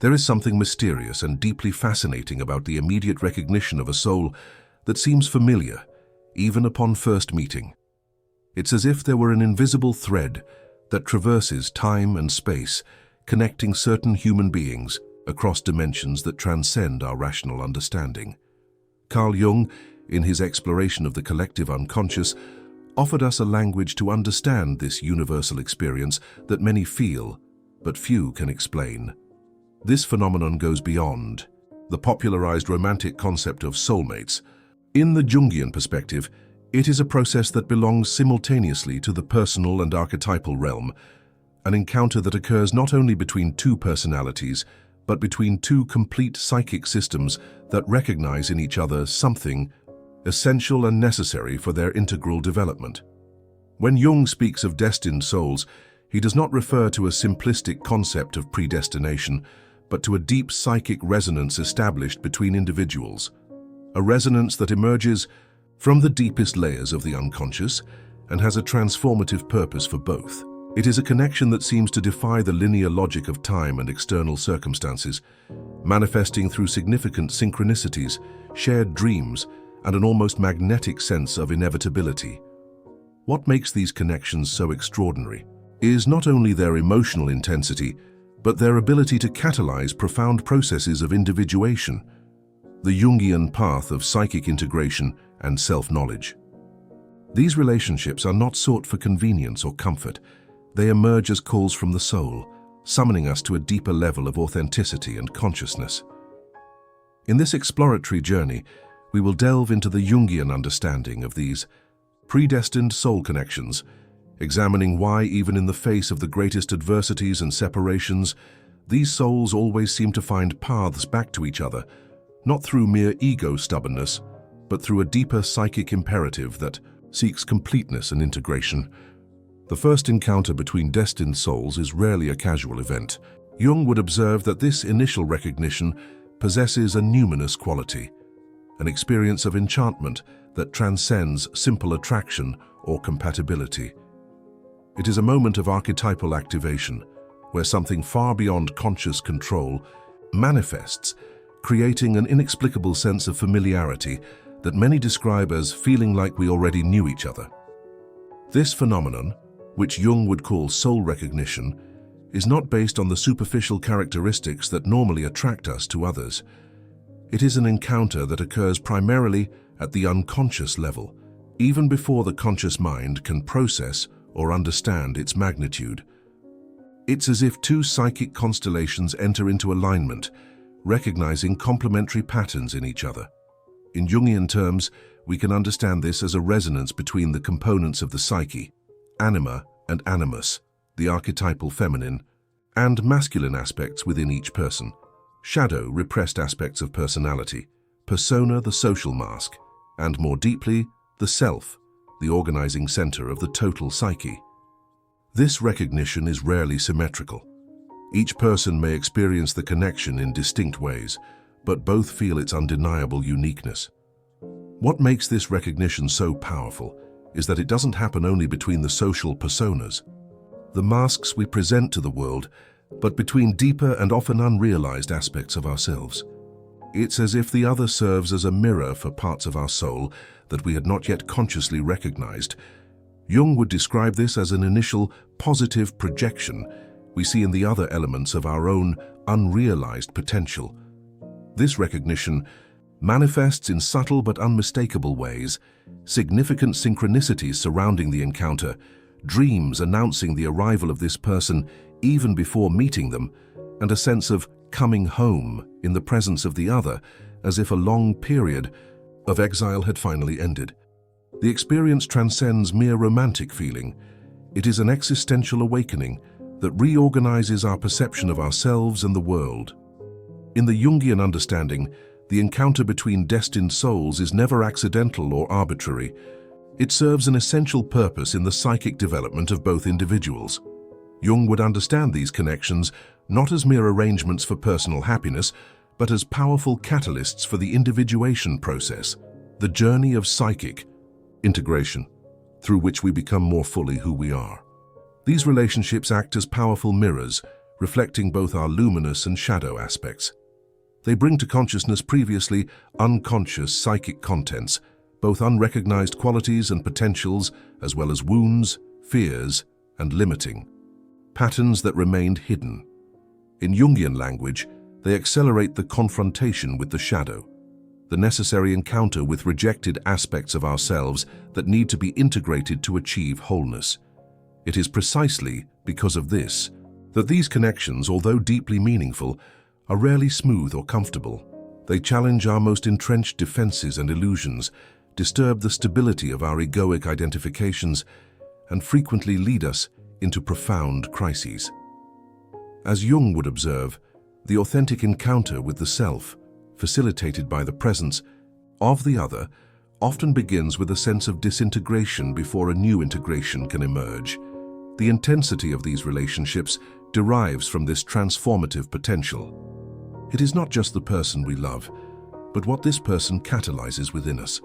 There is something mysterious and deeply fascinating about the immediate recognition of a soul that seems familiar, even upon first meeting. It's as if there were an invisible thread that traverses time and space, connecting certain human beings across dimensions that transcend our rational understanding. Carl Jung, in his exploration of the collective unconscious, offered us a language to understand this universal experience that many feel, but few can explain. This phenomenon goes beyond the popularized romantic concept of soulmates. In the Jungian perspective, it is a process that belongs simultaneously to the personal and archetypal realm, an encounter that occurs not only between two personalities, but between two complete psychic systems that recognize in each other something essential and necessary for their integral development. When Jung speaks of destined souls, he does not refer to a simplistic concept of predestination, but to a deep psychic resonance established between individuals, a resonance that emerges from the deepest layers of the unconscious and has a transformative purpose for both. It is a connection that seems to defy the linear logic of time and external circumstances, manifesting through significant synchronicities, shared dreams, and an almost magnetic sense of inevitability. What makes these connections so extraordinary is not only their emotional intensity, but their ability to catalyze profound processes of individuation, the Jungian path of psychic integration and self-knowledge. These relationships are not sought for convenience or comfort. They emerge as calls from the soul, summoning us to a deeper level of authenticity and consciousness. In this exploratory journey, we will delve into the Jungian understanding of these predestined soul connections, examining why, even in the face of the greatest adversities and separations, these souls always seem to find paths back to each other, not through mere ego stubbornness, but through a deeper psychic imperative that seeks completeness and integration. The first encounter between destined souls is rarely a casual event. Jung would observe that this initial recognition possesses a numinous quality, an experience of enchantment that transcends simple attraction or compatibility. It is a moment of archetypal activation, where something far beyond conscious control manifests, creating an inexplicable sense of familiarity that many describe as feeling like we already knew each other. This phenomenon, which Jung would call soul recognition, is not based on the superficial characteristics that normally attract us to others. It is an encounter that occurs primarily at the unconscious level, even before the conscious mind can process or understand its magnitude. It's as if two psychic constellations enter into alignment, recognizing complementary patterns in each other. In Jungian terms, we can understand this as a resonance between the components of the psyche, anima and animus, the archetypal feminine, and masculine aspects within each person, shadow, repressed aspects of personality, persona, the social mask, and more deeply, the self, the organizing center of the total psyche. This recognition is rarely symmetrical. Each person may experience the connection in distinct ways, but both feel its undeniable uniqueness. What makes this recognition so powerful is that it doesn't happen only between the social personas, the masks we present to the world, but between deeper and often unrealized aspects of ourselves. It's as if the other serves as a mirror for parts of our soul that we had not yet consciously recognized. Jung would describe this as an initial positive projection we see in the other elements of our own unrealized potential. This recognition manifests in subtle but unmistakable ways, significant synchronicities surrounding the encounter, dreams announcing the arrival of this person even before meeting them, and a sense of coming home in the presence of the other, as if a long period of exile had finally ended. The experience transcends mere romantic feeling. It is an existential awakening that reorganizes our perception of ourselves and the world. In the Jungian understanding, the encounter between destined souls is never accidental or arbitrary. It serves an essential purpose in the psychic development of both individuals. Jung would understand these connections not as mere arrangements for personal happiness, but as powerful catalysts for the individuation process, the journey of psychic integration, through which we become more fully who we are. These relationships act as powerful mirrors, reflecting both our luminous and shadow aspects. They bring to consciousness previously unconscious psychic contents, both unrecognized qualities and potentials, as well as wounds, fears, and limiting patterns that remained hidden. In Jungian language, they accelerate the confrontation with the shadow, the necessary encounter with rejected aspects of ourselves that need to be integrated to achieve wholeness. It is precisely because of this that these connections, although deeply meaningful, are rarely smooth or comfortable. They challenge our most entrenched defenses and illusions, disturb the stability of our egoic identifications, and frequently lead us into profound crises. As Jung would observe, the authentic encounter with the self, facilitated by the presence of the other, often begins with a sense of disintegration before a new integration can emerge. The intensity of these relationships derives from this transformative potential. It is not just the person we love, but what this person catalyzes within us,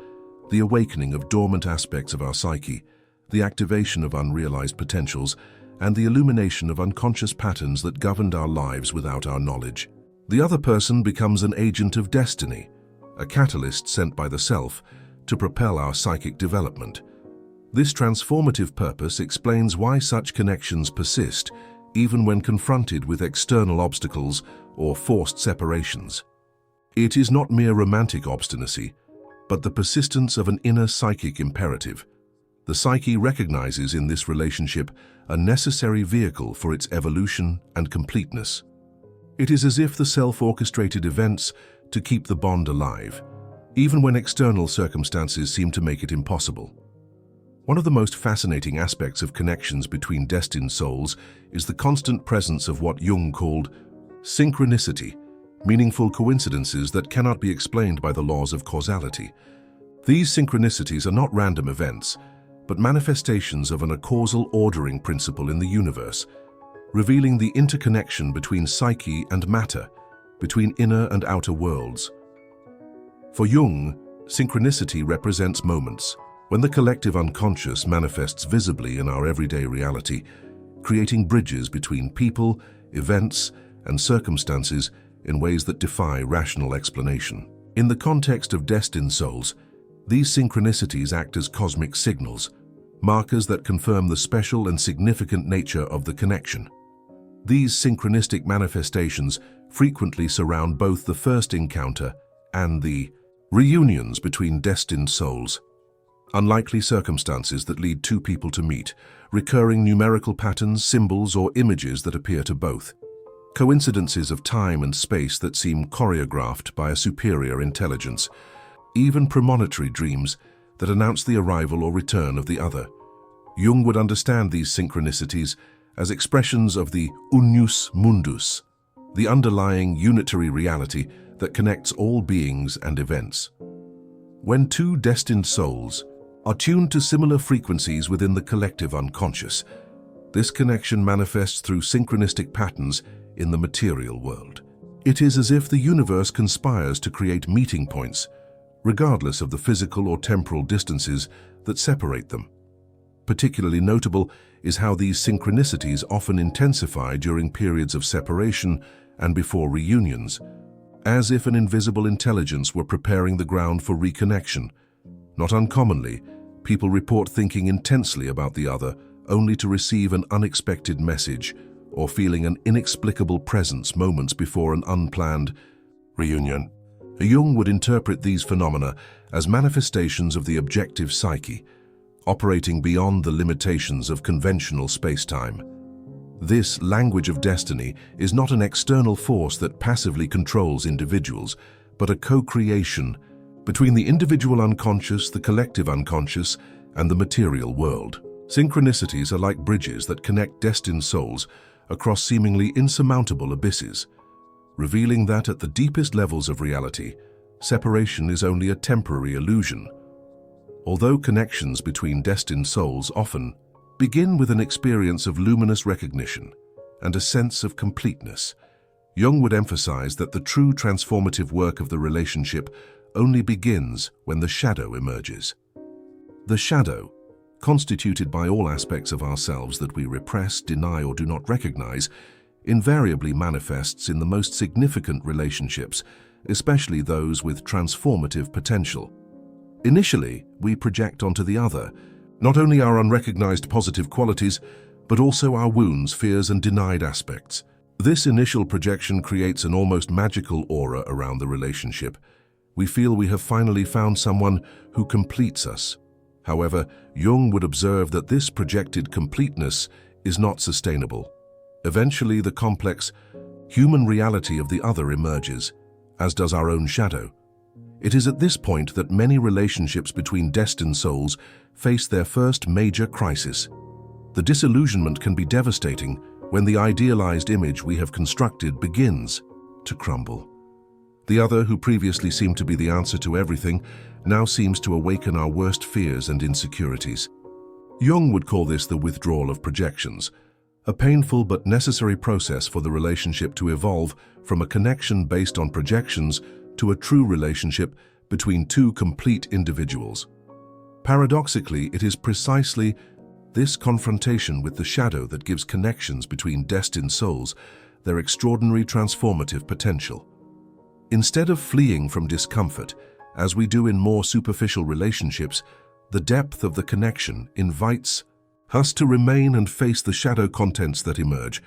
the awakening of dormant aspects of our psyche, the activation of unrealized potentials, and the illumination of unconscious patterns that governed our lives without our knowledge. The other person becomes an agent of destiny, a catalyst sent by the self to propel our psychic development. This transformative purpose explains why such connections persist, even when confronted with external obstacles or forced separations. It is not mere romantic obstinacy, but the persistence of an inner psychic imperative. The psyche recognizes in this relationship a necessary vehicle for its evolution and completeness. It is as if the self orchestrated events to keep the bond alive, even when external circumstances seem to make it impossible. One of the most fascinating aspects of connections between destined souls is the constant presence of what Jung called synchronicity, meaningful coincidences that cannot be explained by the laws of causality. These synchronicities are not random events, but manifestations of a causal ordering principle in the universe, revealing the interconnection between psyche and matter, between inner and outer worlds. For Jung, synchronicity represents moments when the collective unconscious manifests visibly in our everyday reality, creating bridges between people, events, and circumstances in ways that defy rational explanation. In the context of destined souls, these synchronicities act as cosmic signals, markers that confirm the special and significant nature of the connection. These synchronistic manifestations frequently surround both the first encounter and the reunions between destined souls. Unlikely circumstances that lead two people to meet, recurring numerical patterns, symbols, or images that appear to both. Coincidences of time and space that seem choreographed by a superior intelligence. Even premonitory dreams that announce the arrival or return of the other. Jung would understand these synchronicities as expressions of the unius mundus, the underlying unitary reality that connects all beings and events. When two destined souls are tuned to similar frequencies within the collective unconscious, this connection manifests through synchronistic patterns in the material world. It is as if the universe conspires to create meeting points, regardless of the physical or temporal distances that separate them. Particularly notable is how these synchronicities often intensify during periods of separation and before reunions, as if an invisible intelligence were preparing the ground for reconnection. Not uncommonly, people report thinking intensely about the other only to receive an unexpected message or feeling an inexplicable presence moments before an unplanned reunion. Jung would interpret these phenomena as manifestations of the objective psyche, operating beyond the limitations of conventional space-time. This language of destiny is not an external force that passively controls individuals, but a co-creation between the individual unconscious, the collective unconscious, and the material world. Synchronicities are like bridges that connect destined souls across seemingly insurmountable abysses, revealing that at the deepest levels of reality, separation is only a temporary illusion. Although connections between destined souls often begin with an experience of luminous recognition and a sense of completeness, Jung would emphasize that the true transformative work of the relationship only begins when the shadow emerges. The shadow, constituted by all aspects of ourselves that we repress, deny, or do not recognize, invariably manifests in the most significant relationships, especially those with transformative potential. Initially, we project onto the other not only our unrecognized positive qualities, but also our wounds, fears, and denied aspects. This initial projection creates an almost magical aura around the relationship. We feel we have finally found someone who completes us. However, Jung would observe that this projected completeness is not sustainable. Eventually, the complex, human reality of the other emerges, as does our own shadow. It is at this point that many relationships between destined souls face their first major crisis. The disillusionment can be devastating when the idealized image we have constructed begins to crumble. The other, who previously seemed to be the answer to everything, now seems to awaken our worst fears and insecurities. Jung would call this the withdrawal of projections, a painful but necessary process for the relationship to evolve from a connection based on projections to a true relationship between two complete individuals. Paradoxically, it is precisely this confrontation with the shadow that gives connections between destined souls their extraordinary transformative potential. Instead of fleeing from discomfort, as we do in more superficial relationships, the depth of the connection invites us to remain and face the shadow contents that emerge.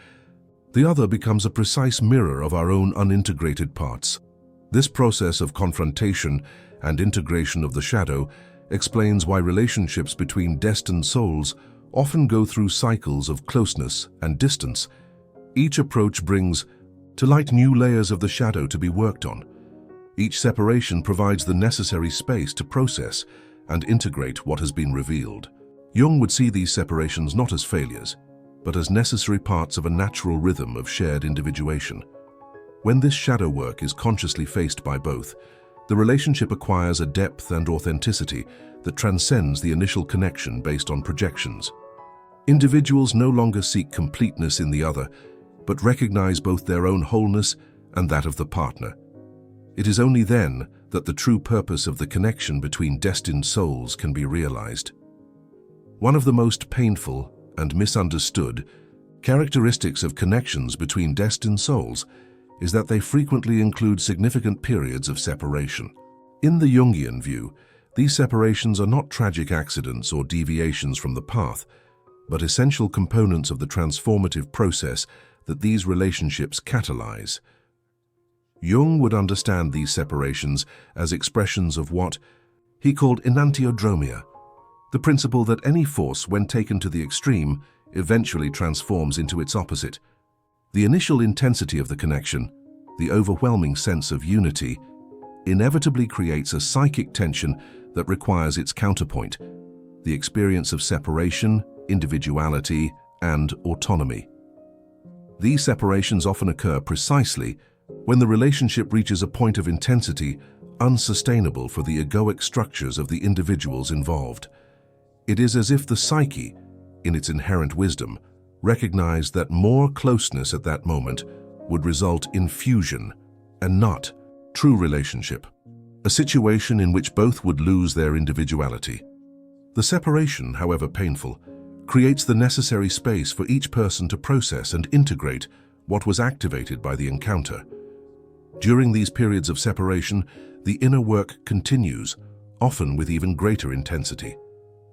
The other becomes a precise mirror of our own unintegrated parts. This process of confrontation and integration of the shadow explains why relationships between destined souls often go through cycles of closeness and distance. Each approach brings to light new layers of the shadow to be worked on. Each separation provides the necessary space to process and integrate what has been revealed. Jung would see these separations not as failures, but as necessary parts of a natural rhythm of shared individuation. When this shadow work is consciously faced by both, the relationship acquires a depth and authenticity that transcends the initial connection based on projections. Individuals no longer seek completeness in the other, but recognize both their own wholeness and that of the partner. It is only then that the true purpose of the connection between destined souls can be realized. One of the most painful and misunderstood characteristics of connections between destined souls is that they frequently include significant periods of separation. In the Jungian view, these separations are not tragic accidents or deviations from the path, but essential components of the transformative process that these relationships catalyze. Jung would understand these separations as expressions of what he called enantiodromia, the principle that any force, when taken to the extreme, eventually transforms into its opposite. The initial intensity of the connection, the overwhelming sense of unity, inevitably creates a psychic tension that requires its counterpoint, the experience of separation, individuality, and autonomy. These separations often occur precisely when the relationship reaches a point of intensity unsustainable for the egoic structures of the individuals involved. It is as if the psyche, in its inherent wisdom, recognized that more closeness at that moment would result in fusion and not true relationship, a situation in which both would lose their individuality. The separation, however painful, creates the necessary space for each person to process and integrate what was activated by the encounter. During these periods of separation, the inner work continues, often with even greater intensity.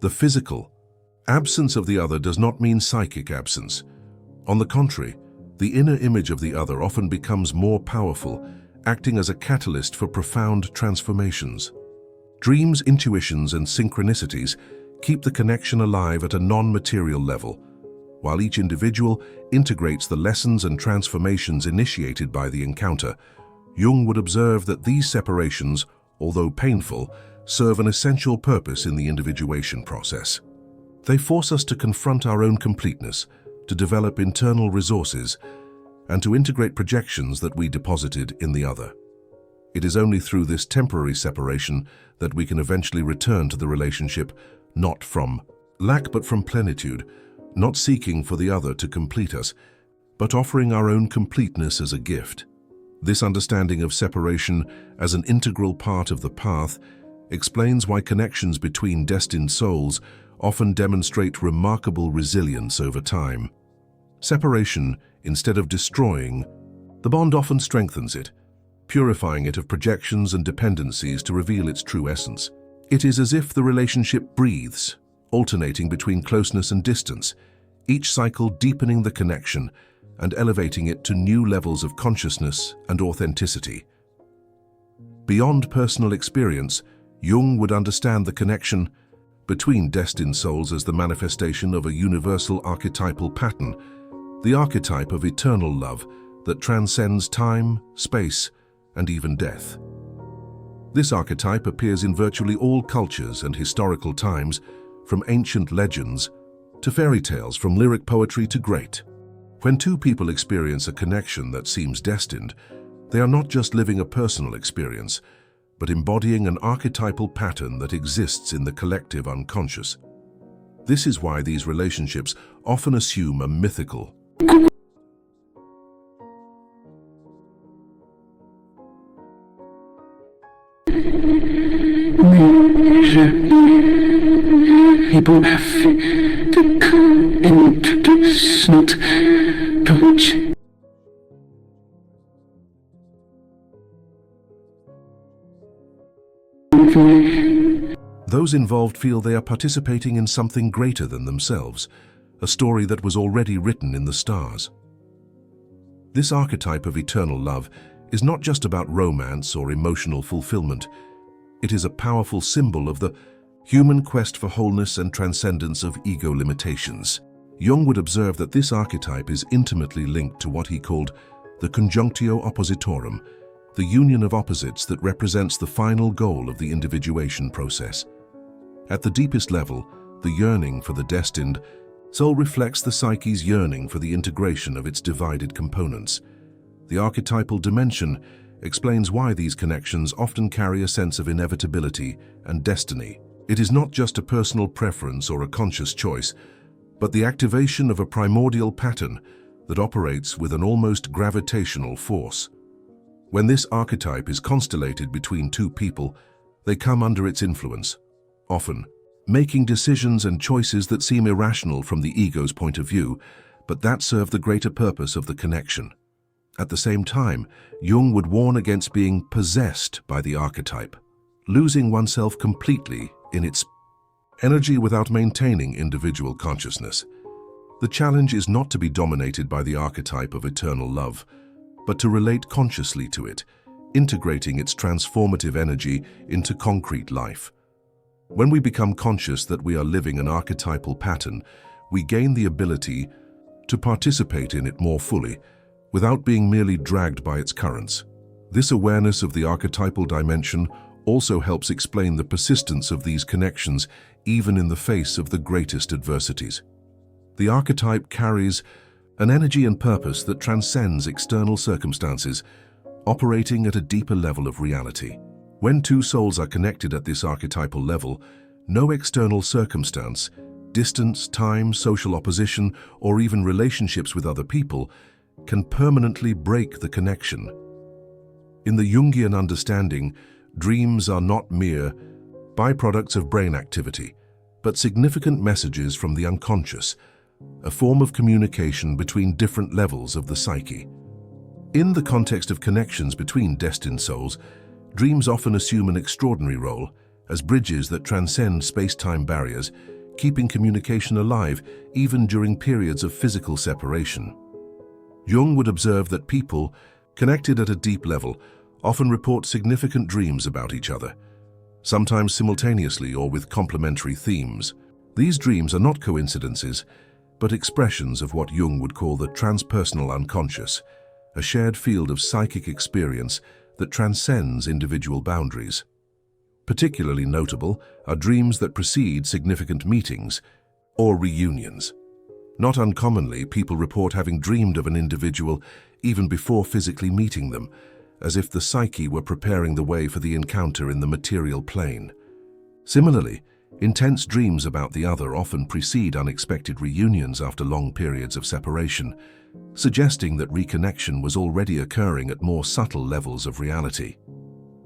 The physical absence of the other does not mean psychic absence. On the contrary, the inner image of the other often becomes more powerful, acting as a catalyst for profound transformations. Dreams, intuitions, and synchronicities keep the connection alive at a non-material level, while each individual integrates the lessons and transformations initiated by the encounter. Jung would observe that these separations, although painful, serve an essential purpose in the individuation process. They force us to confront our own completeness, to develop internal resources, and to integrate projections that we deposited in the other. It is only through this temporary separation that we can eventually return to the relationship, not from lack but from plenitude, not seeking for the other to complete us, but offering our own completeness as a gift. This understanding of separation as an integral part of the path explains why connections between destined souls often demonstrate remarkable resilience over time. Separation, instead of destroying, the bond often strengthens it, purifying it of projections and dependencies to reveal its true essence. It is as if the relationship breathes, alternating between closeness and distance, each cycle deepening the connection and elevating it to new levels of consciousness and authenticity. Beyond personal experience, Jung would understand the connection between destined souls as the manifestation of a universal archetypal pattern, the archetype of eternal love that transcends time, space, and even death. This archetype appears in virtually all cultures and historical times, from ancient legends to fairy tales, from lyric poetry to great. When two people experience a connection that seems destined, they are not just living a personal experience, but embodying an archetypal pattern that exists in the collective unconscious. This is why these relationships often assume a mythical, people have to come introduce, not coach. Those involved feel they are participating in something greater than themselves, a story that was already written in the stars. This archetype of eternal love is not just about romance or emotional fulfillment. It is a powerful symbol of the human quest for wholeness and transcendence of ego limitations. Jung would observe that this archetype is intimately linked to what he called the conjunctio oppositorum, the union of opposites that represents the final goal of the individuation process. At the deepest level, the yearning for the destined soul reflects the psyche's yearning for the integration of its divided components. The archetypal dimension explains why these connections often carry a sense of inevitability and destiny. It is not just a personal preference or a conscious choice, but the activation of a primordial pattern that operates with an almost gravitational force. When this archetype is constellated between two people, they come under its influence, often making decisions and choices that seem irrational from the ego's point of view, but that serve the greater purpose of the connection. At the same time, Jung would warn against being possessed by the archetype, losing oneself completely in its energy without maintaining individual consciousness. The challenge is not to be dominated by the archetype of eternal love, but to relate consciously to it, integrating its transformative energy into concrete life. When we become conscious that we are living an archetypal pattern, we gain the ability to participate in it more fully, without being merely dragged by its currents. This awareness of the archetypal dimension also helps explain the persistence of these connections even in the face of the greatest adversities. The archetype carries an energy and purpose that transcends external circumstances, operating at a deeper level of reality. When two souls are connected at this archetypal level, no external circumstance, distance, time, social opposition, or even relationships with other people can permanently break the connection. In the Jungian understanding, dreams are not mere byproducts of brain activity, but significant messages from the unconscious, a form of communication between different levels of the psyche. In the context of connections between destined souls, dreams often assume an extraordinary role as bridges that transcend space-time barriers, keeping communication alive even during periods of physical separation. Jung would observe that people, connected at a deep level, often report significant dreams about each other, sometimes simultaneously or with complementary themes. These dreams are not coincidences, but expressions of what Jung would call the transpersonal unconscious, a shared field of psychic experience that transcends individual boundaries. Particularly notable are dreams that precede significant meetings or reunions. Not uncommonly, people report having dreamed of an individual even before physically meeting them, as if the psyche were preparing the way for the encounter in the material plane. Similarly, intense dreams about the other often precede unexpected reunions after long periods of separation, suggesting that reconnection was already occurring at more subtle levels of reality.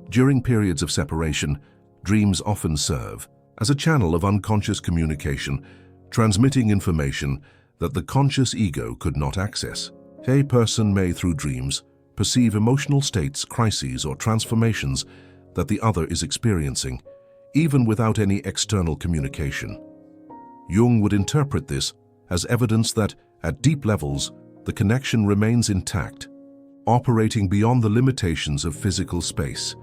During periods of separation, dreams often serve as a channel of unconscious communication, transmitting information that the conscious ego could not access. A person may, through dreams, perceive emotional states, crises, or transformations that the other is experiencing, even without any external communication. Jung would interpret this as evidence that, at deep levels, the connection remains intact, operating beyond the limitations of physical space.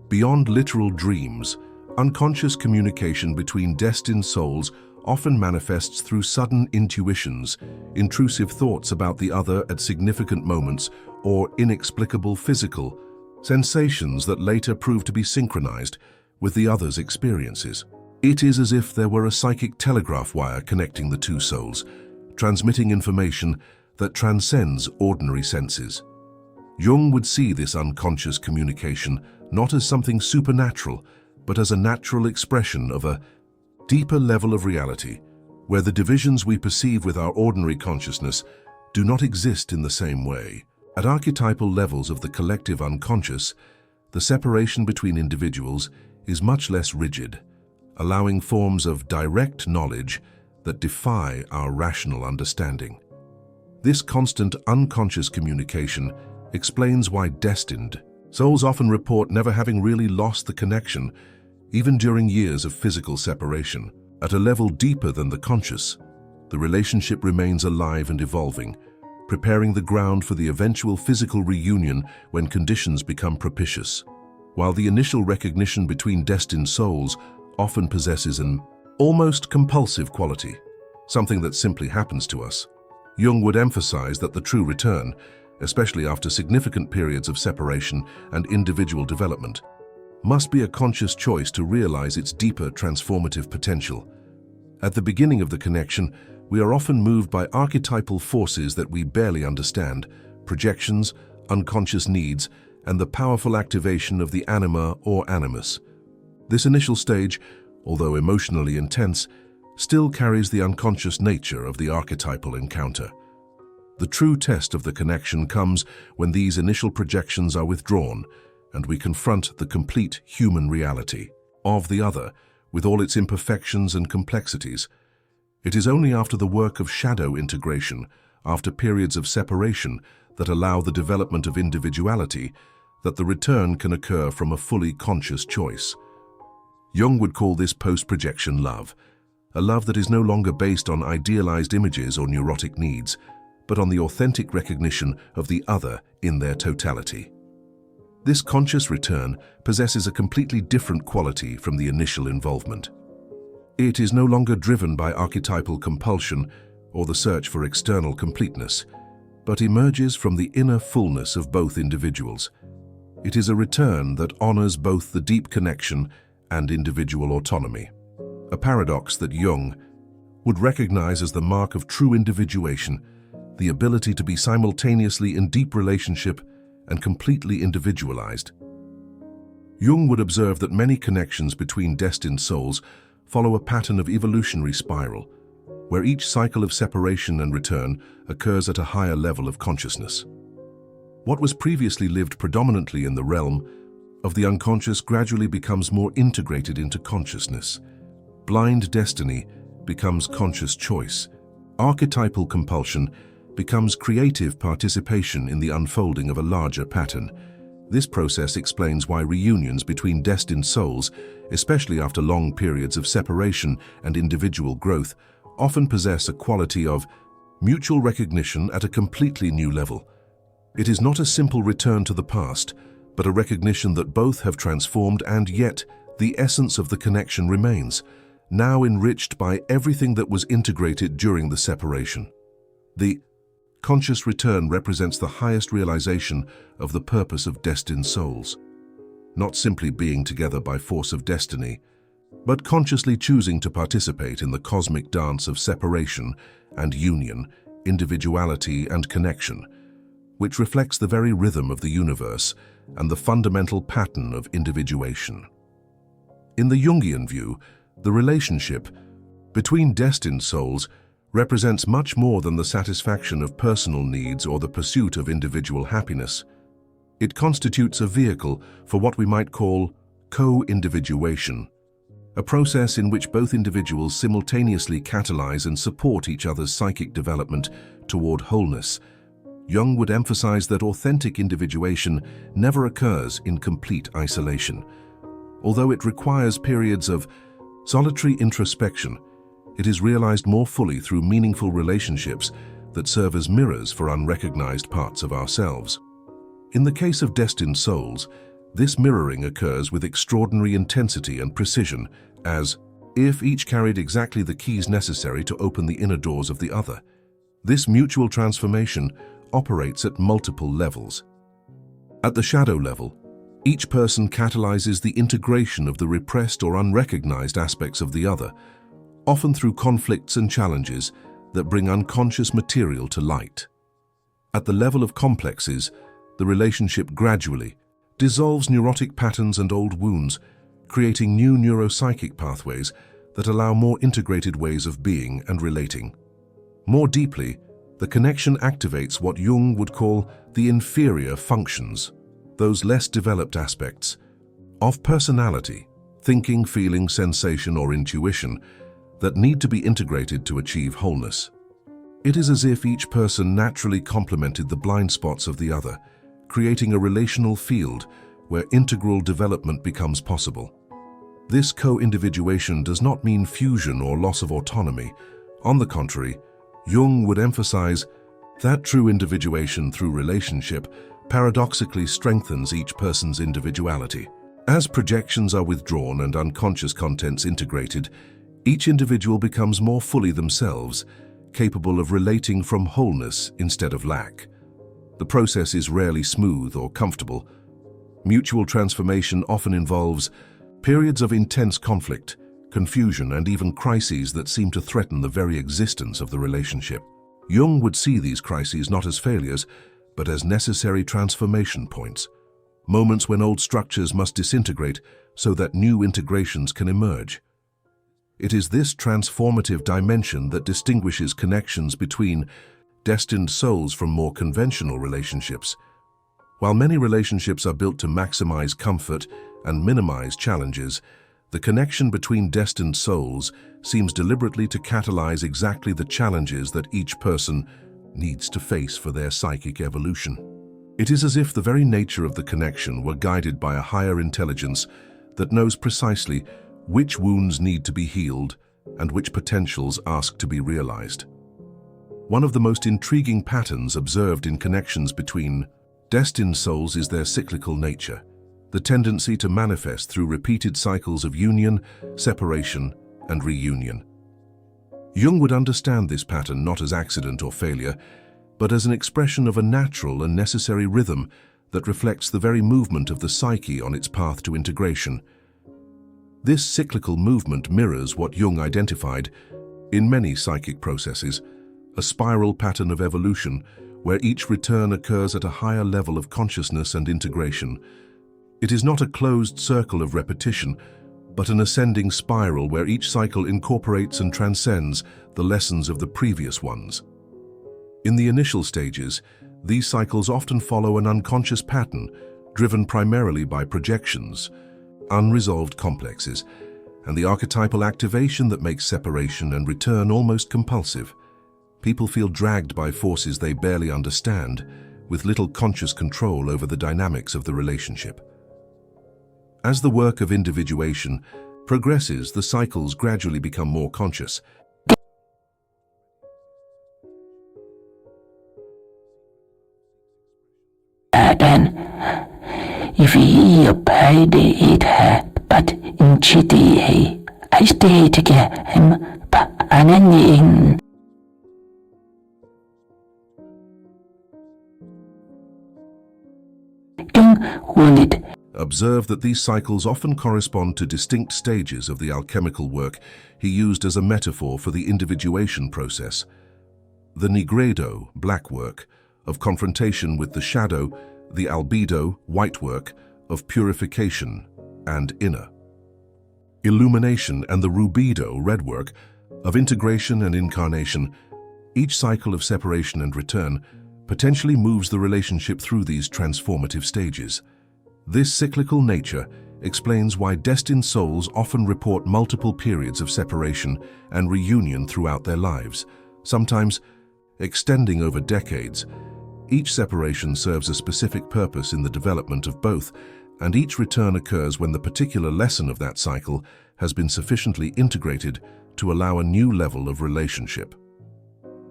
Beyond literal dreams, unconscious communication between destined souls often manifests through sudden intuitions, intrusive thoughts about the other at significant moments, or inexplicable physical sensations that later prove to be synchronized with the other's experiences. It is as if there were a psychic telegraph wire connecting the two souls, transmitting information that transcends ordinary senses. Jung would see this unconscious communication not as something supernatural, but as a natural expression of a deeper level of reality, where the divisions we perceive with our ordinary consciousness do not exist in the same way. At archetypal levels of the collective unconscious, the separation between individuals is much less rigid, allowing forms of direct knowledge that defy our rational understanding. This constant unconscious communication explains why destined souls often report never having really lost the connection, even during years of physical separation. At a level deeper than the conscious, the relationship remains alive and evolving, preparing the ground for the eventual physical reunion when conditions become propitious. While the initial recognition between destined souls often possesses an almost compulsive quality, something that simply happens to us, Jung would emphasize that the true return, especially after significant periods of separation and individual development, must be a conscious choice to realize its deeper transformative potential. At the beginning of the connection, we are often moved by archetypal forces that we barely understand, projections, unconscious needs, and the powerful activation of the anima or animus. This initial stage, although emotionally intense, still carries the unconscious nature of the archetypal encounter. The true test of the connection comes when these initial projections are withdrawn and we confront the complete human reality of the other with all its imperfections and complexities. It is only after the work of shadow integration, after periods of separation that allow the development of individuality, that the return can occur from a fully conscious choice. Jung would call this post-projection love, a love that is no longer based on idealized images or neurotic needs, but on the authentic recognition of the other in their totality. This conscious return possesses a completely different quality from the initial involvement. It is no longer driven by archetypal compulsion or the search for external completeness, but emerges from the inner fullness of both individuals. It is a return that honors both the deep connection and individual autonomy, a paradox that Jung would recognize as the mark of true individuation, the ability to be simultaneously in deep relationship and completely individualized. Jung would observe that many connections between destined souls follow a pattern of evolutionary spiral, where each cycle of separation and return occurs at a higher level of consciousness. What was previously lived predominantly in the realm of the unconscious gradually becomes more integrated into consciousness. Blind destiny becomes conscious choice. Archetypal compulsion becomes creative participation in the unfolding of a larger pattern. This process explains why reunions between destined souls, especially after long periods of separation and individual growth, often possess a quality of mutual recognition at a completely new level. It is not a simple return to the past, but a recognition that both have transformed, and yet the essence of the connection remains, now enriched by everything that was integrated during the separation. The conscious return represents the highest realization of the purpose of destined souls, not simply being together by force of destiny, but consciously choosing to participate in the cosmic dance of separation and union, individuality and connection, which reflects the very rhythm of the universe and the fundamental pattern of individuation. In the Jungian view, the relationship between destined souls represents much more than the satisfaction of personal needs or the pursuit of individual happiness. It constitutes a vehicle for what we might call co-individuation, a process in which both individuals simultaneously catalyze and support each other's psychic development toward wholeness. Jung would emphasize that authentic individuation never occurs in complete isolation. Although it requires periods of solitary introspection, it is realized more fully through meaningful relationships that serve as mirrors for unrecognized parts of ourselves. In the case of destined souls, this mirroring occurs with extraordinary intensity and precision, as if each carried exactly the keys necessary to open the inner doors of the other. This mutual transformation operates at multiple levels. At the shadow level, each person catalyzes the integration of the repressed or unrecognized aspects of the other, often through conflicts and challenges that bring unconscious material to light. At the level of complexes, the relationship gradually dissolves neurotic patterns and old wounds, creating new neuropsychic pathways that allow more integrated ways of being and relating. More deeply, the connection activates what Jung would call the inferior functions, those less developed aspects of personality, thinking, feeling, sensation, or intuition that need to be integrated to achieve wholeness. It is as if each person naturally complemented the blind spots of the other, creating a relational field where integral development becomes possible. This co-individuation does not mean fusion or loss of autonomy. On the contrary, Jung would emphasize that true individuation through relationship paradoxically strengthens each person's individuality. As projections are withdrawn and unconscious contents integrated, each individual becomes more fully themselves, capable of relating from wholeness instead of lack. The process is rarely smooth or comfortable. Mutual transformation often involves periods of intense conflict, confusion, and even crises that seem to threaten the very existence of the relationship. Jung would see these crises not as failures, but as necessary transformation points, moments when old structures must disintegrate so that new integrations can emerge. It is this transformative dimension that distinguishes connections between destined souls from more conventional relationships. While many relationships are built to maximize comfort and minimize challenges, the connection between destined souls seems deliberately to catalyze exactly the challenges that each person needs to face for their psychic evolution. It is as if the very nature of the connection were guided by a higher intelligence that knows precisely which wounds need to be healed and which potentials ask to be realized. One of the most intriguing patterns observed in connections between destined souls is their cyclical nature, the tendency to manifest through repeated cycles of union, separation, and reunion. Jung would understand this pattern not as accident or failure, but as an expression of a natural and necessary rhythm that reflects the very movement of the psyche on its path to integration. This cyclical movement mirrors what Jung identified in many psychic processes, a spiral pattern of evolution where each return occurs at a higher level of consciousness and integration. It is not a closed circle of repetition, but an ascending spiral where each cycle incorporates and transcends the lessons of the previous ones. In the initial stages, these cycles often follow an unconscious pattern driven primarily by projections, unresolved complexes, and the archetypal activation that makes separation and return almost compulsive. People feel dragged by forces they barely understand, with little conscious control over the dynamics of the relationship. As the work of individuation progresses, the cycles gradually become more conscious. Then, if he obeyed it, but in GDA, I stayed again, in Jung wounded. Observe that these cycles often correspond to distinct stages of the alchemical work he used as a metaphor for the individuation process. The nigredo, black work, of confrontation with the shadow, the albedo, white work, of purification and inner illumination, and the rubedo, red work, of integration and incarnation. Each cycle of separation and return potentially moves the relationship through these transformative stages. This cyclical nature explains why destined souls often report multiple periods of separation and reunion throughout their lives, sometimes extending over decades. Each separation serves a specific purpose in the development of both, and each return occurs when the particular lesson of that cycle has been sufficiently integrated to allow a new level of relationship.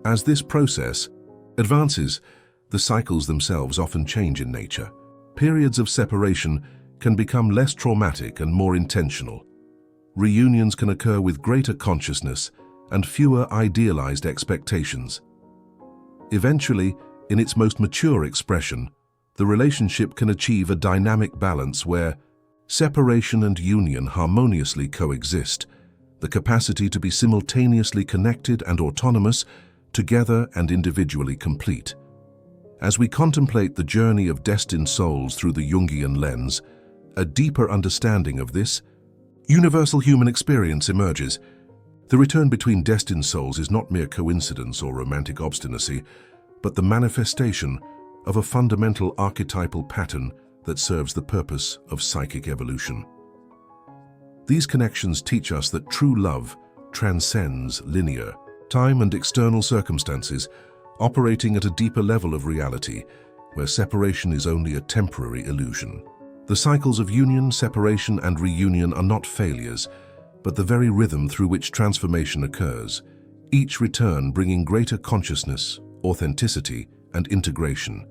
As this process advances, the cycles themselves often change in nature. Periods of separation can become less traumatic and more intentional. Reunions can occur with greater consciousness and fewer idealized expectations. Eventually, in its most mature expression, the relationship can achieve a dynamic balance where separation and union harmoniously coexist, the capacity to be simultaneously connected and autonomous, together and individually complete. As we contemplate the journey of destined souls through the Jungian lens, a deeper understanding of this universal human experience emerges. The return between destined souls is not mere coincidence or romantic obstinacy, but the manifestation of a fundamental archetypal pattern that serves the purpose of psychic evolution. These connections teach us that true love transcends linear time and external circumstances, operating at a deeper level of reality, where separation is only a temporary illusion. The cycles of union, separation, and reunion are not failures, but the very rhythm through which transformation occurs, each return bringing greater consciousness, authenticity, and integration.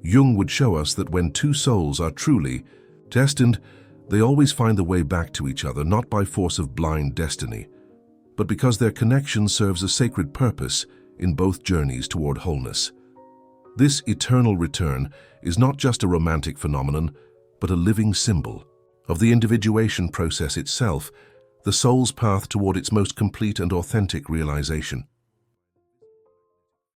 Jung would show us that when two souls are truly destined, they always find the way back to each other, not by force of blind destiny, but because their connection serves a sacred purpose in both journeys toward wholeness. This eternal return is not just a romantic phenomenon, but a living symbol of the individuation process itself, the soul's path toward its most complete and authentic realization.